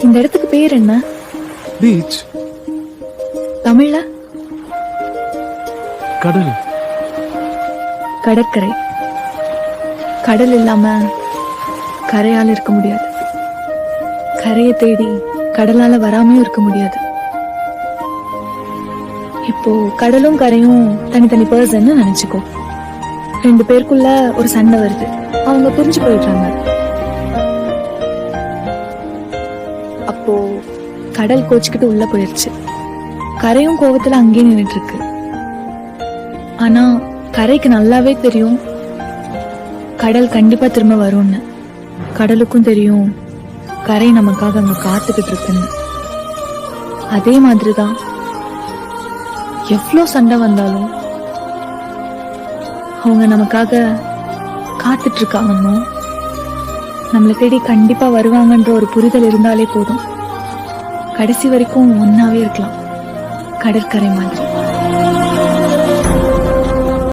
இந்த இடத்துக்கு பேர் என்ன? பீச். தமிழ்ல? கடல். கடற்கரை. கடல் இல்லாம கரையால இருக்க முடியாது. கரையை தேடி கடலால வராமையும் இருக்க முடியாது. இப்போ கடலும் கரையும் தனித்தனி பர்சன் நினைச்சுக்கோ. 2 பேருக்குள்ள ஒரு சண்டை வருது, அவங்க புரிஞ்சு போயிடுறாங்க. அப்போ கடல் கோச்சுக்கிட்டு உள்ள போயிருச்சு. கரையும் கோவத்துல அங்கேயே நின்றுட்டு இருக்கு. ஆனா கரைக்கு நல்லாவே தெரியும் கடல் கண்டிப்பா திரும்ப வரும்னு. கடலுக்கும் தெரியும் கரை நமக்காக அங்க காத்துக்கிட்டு இருக்குன்னு. அதே மாதிரிதான் எவ்வளோ சண்டை வந்தாலும் அவங்க நமக்காக காத்துட்டு இருக்காங்கன்னு, நம்மளை தேடி கண்டிப்பா வருவாங்கன்ற ஒரு புரிதல் இருந்தாலே போதும். கடைசி வரைக்கும் ஒன்னாவே இருக்கலாம், கடற்கரை மாதிரி.